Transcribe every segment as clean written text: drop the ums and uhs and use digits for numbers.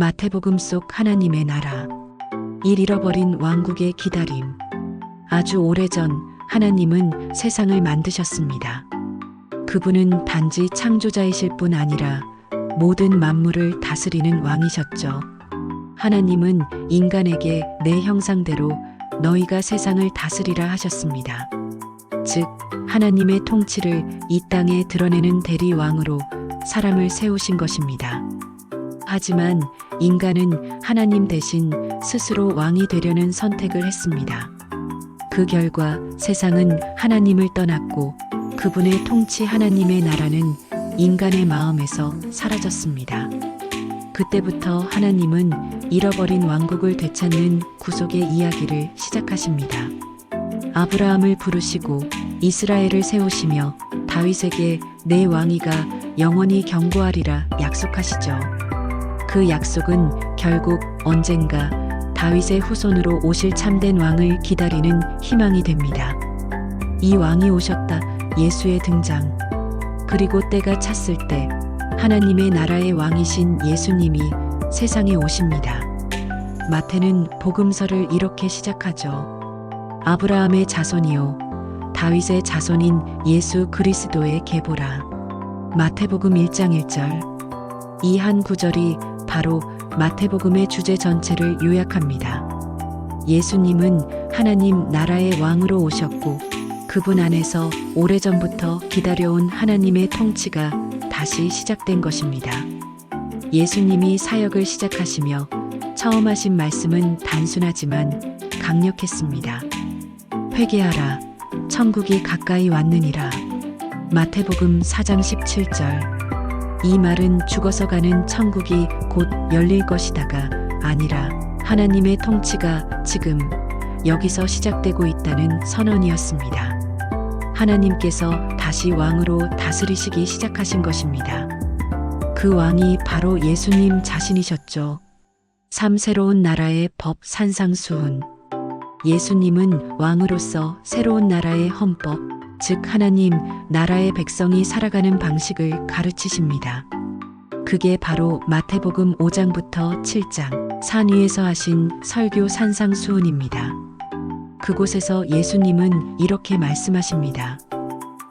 마태복음 속 하나님의 나라. 잃어버린 왕국의 기다림. 아주 오래전 하나님은 세상을 만드셨습니다. 그분은 단지 창조자이실 뿐 아니라 모든 만물을 다스리는 왕이셨죠. 하나님은 인간에게 내 형상대로 너희가 세상을 다스리라 하셨습니다. 즉, 하나님의 통치를 이 땅에 드러내는 대리왕으로 사람을 세우신 것입니다. 하지만 인간은 하나님 대신 스스로 왕이 되려는 선택을 했습니다. 그 결과 세상은 하나님을 떠났고 그분의 통치 하나님의 나라는 인간의 마음에서 사라졌습니다. 그때부터 하나님은 잃어버린 왕국을 되찾는 구속의 이야기를 시작하십니다. 아브라함을 부르시고 이스라엘을 세우시며 다윗에게 내 왕위가 영원히 견고하리라 약속하시죠. 그 약속은 결국 언젠가 다윗의 후손으로 오실 참된 왕을 기다리는 희망이 됩니다. 이 왕이 오셨다. 예수의 등장. 그리고 때가 찼을 때 하나님의 나라의 왕이신 예수님이 세상에 오십니다. 마태는 복음서를 이렇게 시작하죠. 아브라함의 자손이요 다윗의 자손인 예수 그리스도의 계보라. 마태복음 1장 1절. 이 한 구절이 바로 마태복음의 주제 전체를 요약합니다. 예수님은 하나님 나라의 왕으로 오셨고 그분 안에서 오래전부터 기다려온 하나님의 통치가 다시 시작된 것입니다. 예수님이 사역을 시작하시며 처음 하신 말씀은 단순하지만 강력했습니다. 회개하라. 천국이 가까이 왔느니라. 마태복음 4장 17절. 이 말은 죽어서 가는 천국이 곧 열릴 것이다가 아니라 하나님의 통치가 지금 여기서 시작되고 있다는 선언이었습니다. 하나님께서 다시 왕으로 다스리시기 시작하신 것입니다. 그 왕이 바로 예수님 자신이셨죠. 새로운 나라의 법 산상수훈. 예수님은 왕으로서 새로운 나라의 헌법, 즉 하나님 나라의 백성이 살아가는 방식을 가르치십니다. 그게 바로 마태복음 5장부터 7장 산 위에서 하신 설교 산상수훈입니다. 그곳에서 예수님은 이렇게 말씀하십니다.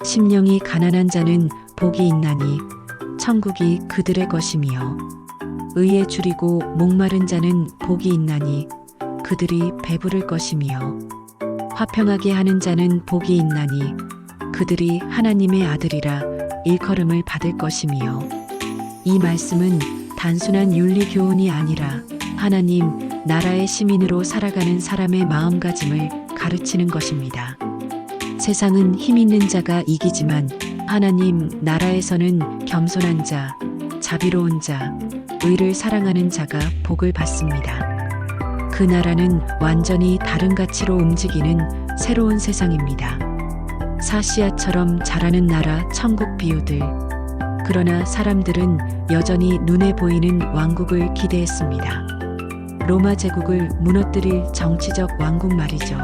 심령이 가난한 자는 복이 있나니 천국이 그들의 것이며 의에 줄이고 목마른 자는 복이 있나니 그들이 배부를 것이며 화평하게 하는 자는 복이 있나니 그들이 하나님의 아들이라 일컬음을 받을 것이며. 이 말씀은 단순한 윤리 교훈이 아니라 하나님 나라의 시민으로 살아가는 사람의 마음가짐을 가르치는 것입니다. 세상은 힘 있는 자가 이기지만 하나님 나라에서는 겸손한 자, 자비로운 자, 의를 사랑하는 자가 복을 받습니다. 그 나라는 완전히 다른 가치로 움직이는 새로운 세상입니다. 사시아처럼 자라는 나라 천국 비유들. 그러나 사람들은 여전히 눈에 보이는 왕국을 기대했습니다. 로마 제국을 무너뜨릴 정치적 왕국 말이죠.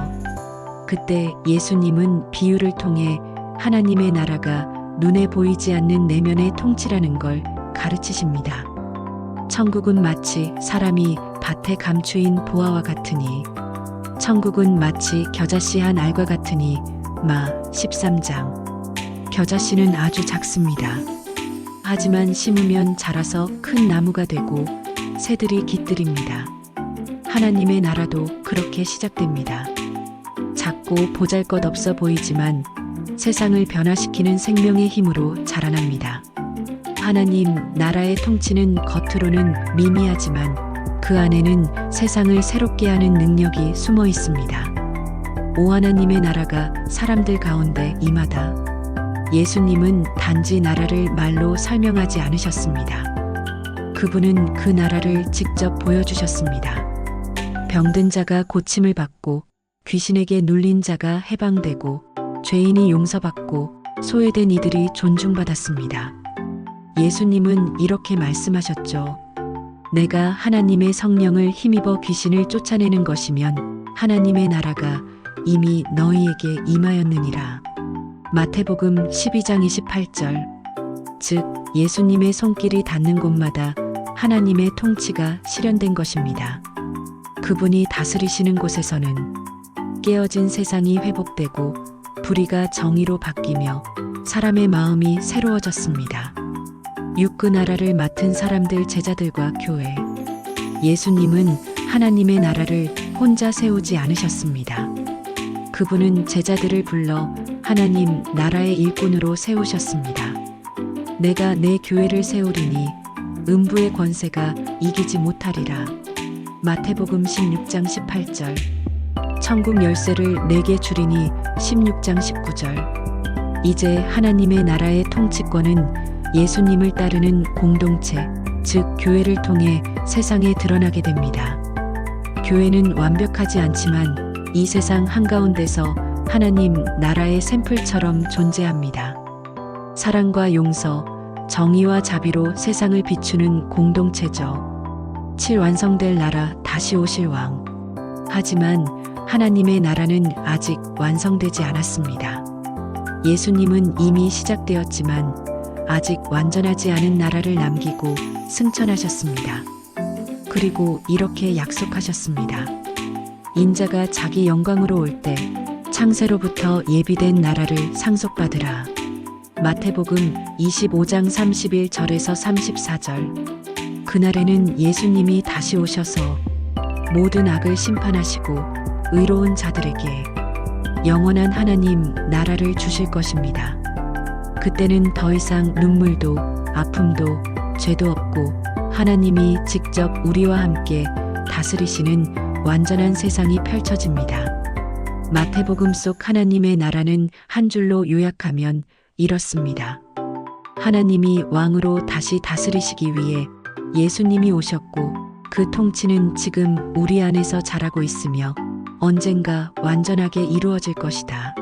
그때 예수님은 비유를 통해 하나님의 나라가 눈에 보이지 않는 내면의 통치라는 걸 가르치십니다. 천국은 마치 사람이 밭에 감추인 보화와 같으니 천국은 마치 겨자씨 한 알과 같으니 마 13장. 겨자씨는 아주 작습니다. 하지만 심으면 자라서 큰 나무가 되고 새들이 깃들입니다. 하나님의 나라도 그렇게 시작됩니다. 작고 보잘것없어 보이지만 세상을 변화시키는 생명의 힘으로 자라납니다. 하나님 나라의 통치는 겉으로는 미미하지만 그 안에는 세상을 새롭게 하는 능력이 숨어 있습니다. 오 하나님의 나라가 사람들 가운데 임하다. 예수님은 단지 나라를 말로 설명하지 않으셨습니다. 그분은 그 나라를 직접 보여주셨습니다. 병든 자가 고침을 받고 귀신에게 눌린 자가 해방되고 죄인이 용서받고 소외된 이들이 존중받았습니다. 예수님은 이렇게 말씀하셨죠. 내가 하나님의 성령을 힘입어 귀신을 쫓아내는 것이면 하나님의 나라가 이미 너희에게 임하였느니라. 마태복음 12장 28절. 즉 예수님의 손길이 닿는 곳마다 하나님의 통치가 실현된 것입니다. 그분이 다스리시는 곳에서는 깨어진 세상이 회복되고 불의가 정의로 바뀌며 사람의 마음이 새로워졌습니다. 육그 나라를 맡은 사람들, 제자들과 교회. 예수님은 하나님의 나라를 혼자 세우지 않으셨습니다. 그분은 제자들을 불러 하나님 나라의 일꾼으로 세우셨습니다. 내가 내 교회를 세우리니 음부의 권세가 이기지 못하리라. 마태복음 16장 18절. 천국 열쇠를 내게 주리니 16장 19절. 이제 하나님의 나라의 통치권은 예수님을 따르는 공동체, 즉 교회를 통해 세상에 드러나게 됩니다. 교회는 완벽하지 않지만 이 세상 한가운데서 하나님 나라의 샘플처럼 존재합니다. 사랑과 용서, 정의와 자비로 세상을 비추는 공동체죠. 7 완성될 나라, 다시 오실 왕. 하지만 하나님의 나라는 아직 완성되지 않았습니다. 예수님은 이미 시작되었지만 아직 완전하지 않은 나라를 남기고 승천하셨습니다. 그리고 이렇게 약속하셨습니다. 인자가 자기 영광으로 올 때 창세로부터 예비된 나라를 상속받으라. 마태복음 25장 31절에서 34절. 그날에는 예수님이 다시 오셔서 모든 악을 심판하시고 의로운 자들에게 영원한 하나님 나라를 주실 것입니다. 그때는 더 이상 눈물도 아픔도 죄도 없고 하나님이 직접 우리와 함께 다스리시는 완전한 세상이 펼쳐집니다. 마태복음 속 하나님의 나라는 한 줄로 요약하면 이렇습니다. 하나님이 왕으로 다시 다스리시기 위해 예수님이 오셨고 그 통치는 지금 우리 안에서 자라고 있으며 언젠가 완전하게 이루어질 것이다.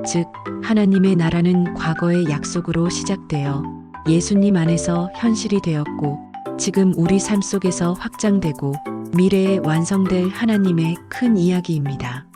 즉, 하나님의 나라는 과거의 약속으로 시작되어 예수님 안에서 현실이 되었고 지금 우리 삶 속에서 확장되고 미래에 완성될 하나님의 큰 이야기입니다.